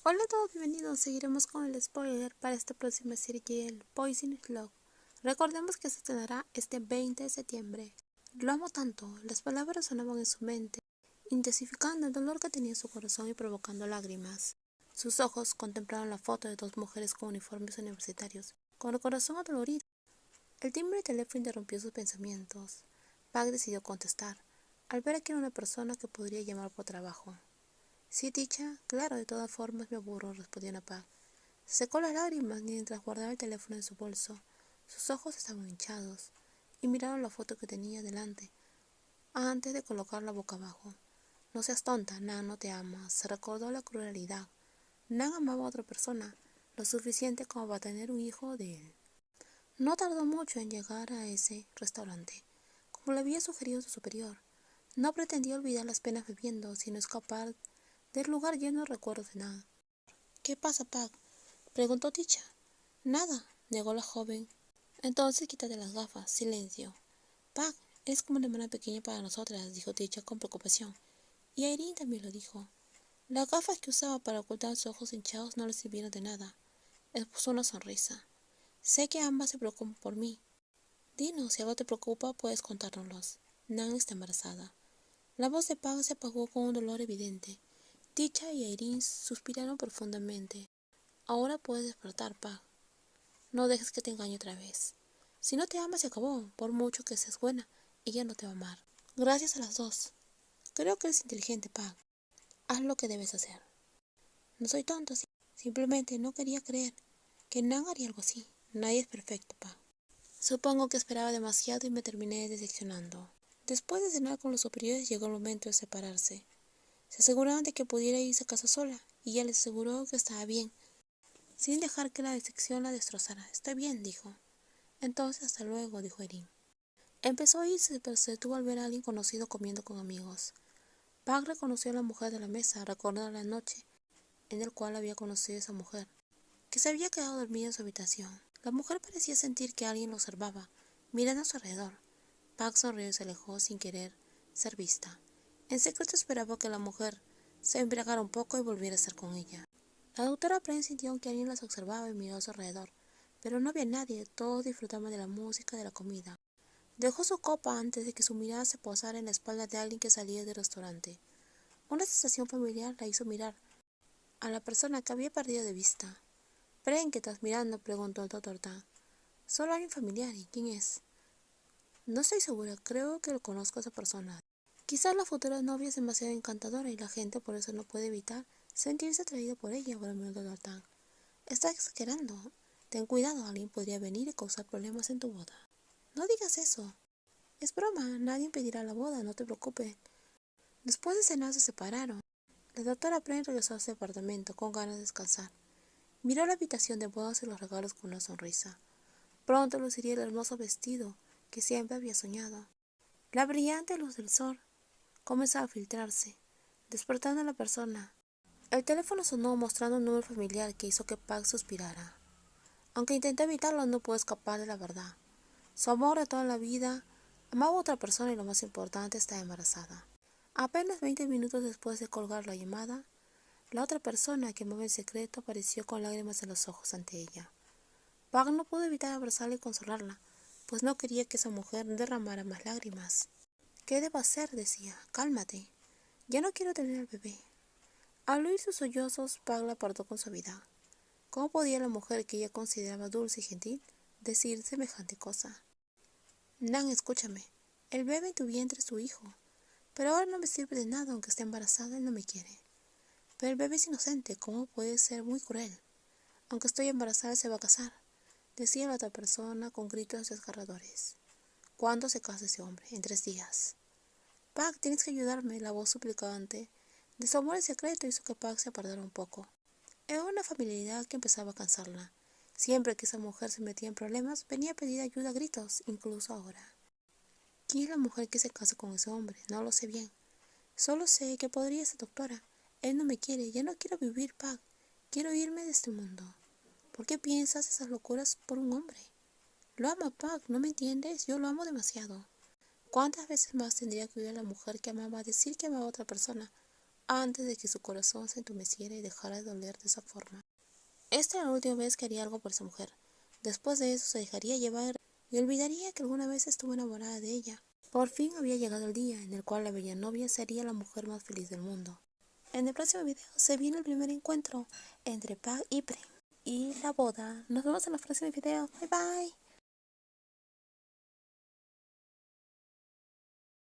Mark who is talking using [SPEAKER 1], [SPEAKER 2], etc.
[SPEAKER 1] Hola a todos, bienvenidos. Seguiremos con el spoiler para esta próxima serie que es el Poisonous Love. Recordemos que se estrenará este 20 de septiembre. Lo amo tanto, las palabras sonaban en su mente, intensificando el dolor que tenía en su corazón y provocando lágrimas. Sus ojos contemplaron la foto de dos mujeres con uniformes universitarios, con el corazón adolorido. El timbre de teléfono interrumpió sus pensamientos. Pac decidió contestar, al ver que era una persona que podría llamar por trabajo. Sí, Ticha, claro, de todas formas me aburro, respondió Napag. Se secó las lágrimas mientras guardaba el teléfono en su bolso. Sus ojos estaban hinchados y miraron la foto que tenía delante, antes de colocarla boca abajo. No seas tonta, Nan no te ama. Se recordó la crueldad. Nan amaba a otra persona, lo suficiente como para tener un hijo de él. No tardó mucho en llegar a ese restaurante, como le había sugerido su superior. No pretendía olvidar las penas bebiendo, sino escapar del lugar lleno de recuerdos de Nan. ¿Qué pasa, Pac? Preguntó Ticha. Nada, negó la joven. Entonces quítate las gafas. Silencio. Pac, es como una hermana pequeña para nosotras, dijo Ticha con preocupación. Y Irene también lo dijo. Las gafas que usaba para ocultar sus ojos hinchados no le sirvieron de nada. Expuso una sonrisa. Sé que ambas se preocupan por mí. Dinos, si algo te preocupa, puedes contárnoslos. Nan está embarazada. La voz de Pac se apagó con un dolor evidente. Ticha y Irene suspiraron profundamente. Ahora puedes despertar, Pac. No dejes que te engañe otra vez. Si no te ama, se acabó. Por mucho que seas buena, ella no te va a amar. Gracias a las dos. Creo que eres inteligente, Pac. Haz lo que debes hacer. No soy tonto, simplemente no quería creer que Nan haría algo así. Nadie es perfecto, Pac. Supongo que esperaba demasiado y me terminé decepcionando. Después de cenar con los superiores llegó el momento de separarse. Se aseguraron de que pudiera irse a casa sola, y ella les aseguró que estaba bien, sin dejar que la decepción la destrozara. Está bien, dijo. Entonces, hasta luego, dijo Erin. Empezó a irse, pero se detuvo al ver a alguien conocido comiendo con amigos. Pac reconoció a la mujer de la mesa, recordando la noche en la cual había conocido a esa mujer, que se había quedado dormida en su habitación. La mujer parecía sentir que alguien lo observaba, mirando a su alrededor. Pac sonrió y se alejó sin querer ser vista. En secreto esperaba que la mujer se embriagara un poco y volviera a estar con ella. La doctora Pren sintió que alguien las observaba y miró a su alrededor, pero no había nadie, todos disfrutaban de la música y de la comida. Dejó su copa antes de que su mirada se posara en la espalda de alguien que salía del restaurante. Una sensación familiar la hizo mirar a la persona que había perdido de vista. —¿Pren, qué estás mirando? —preguntó el doctor Tan. —Solo alguien familiar. ¿Y quién es? —No estoy segura. Creo que lo conozco a esa persona. Quizás la futura novia es demasiado encantadora y la gente por eso no puede evitar sentirse atraído por ella —bromeó el doctor Tan. —Estás exagerando. Ten cuidado, alguien podría venir y causar problemas en tu boda. —No digas eso. Es broma, nadie impedirá la boda, no te preocupes. Después de cenar se separaron. La doctora Pren regresó a su apartamento con ganas de descansar. Miró la habitación de bodas y los regalos con una sonrisa. Pronto luciría el hermoso vestido que siempre había soñado. La brillante luz del sol comenzaba a filtrarse, despertando a la persona. El teléfono sonó mostrando un número familiar que hizo que Pac suspirara. Aunque intentó evitarlo, no pudo escapar de la verdad. Su amor de toda la vida amaba a otra persona y lo más importante, estaba embarazada. Apenas 20 minutos después de colgar la llamada, la otra persona que amaba en secreto apareció con lágrimas en los ojos ante ella. Pac no pudo evitar abrazarla y consolarla, pues no quería que esa mujer derramara más lágrimas. —¿Qué debo hacer? —decía. —Cálmate. Ya no quiero tener al bebé. Al oír sus sollozos, Pac la apartó con suavidad. ¿Cómo podía la mujer que ella consideraba dulce y gentil decir semejante cosa? —Nan, escúchame. El bebé en tu vientre es tu hijo. Pero ahora no me sirve de nada, aunque esté embarazada, él no me quiere. Pero el bebé es inocente, ¿cómo puede ser muy cruel? Aunque estoy embarazada, se va a casar, decía la otra persona con gritos desgarradores. ¿Cuándo se casa ese hombre? En 3 días. Pac, tienes que ayudarme. La voz suplicante de su amor en secreto hizo que Pac se apartara un poco. Era una familiaridad que empezaba a cansarla. Siempre que esa mujer se metía en problemas, venía a pedir ayuda a gritos, incluso ahora. ¿Quién es la mujer que se casa con ese hombre? No lo sé bien. Solo sé que podría ser doctora. Él no me quiere. Ya no quiero vivir, Pac. Quiero irme de este mundo. ¿Por qué piensas esas locuras por un hombre? Lo amo, Pac. ¿No me entiendes? Yo lo amo demasiado. ¿Cuántas veces más tendría que oír a la mujer que amaba decir que amaba a otra persona antes de que su corazón se entumeciera y dejara de doler de esa forma. Esta era la última vez que haría algo por esa mujer. Después de eso se dejaría llevar y olvidaría que alguna vez estuvo enamorada de ella. Por fin había llegado el día en el cual la bella novia sería la mujer más feliz del mundo. En el próximo video se viene el primer encuentro entre Pak y Prem y la boda. Nos vemos en los próximos videos. Bye bye.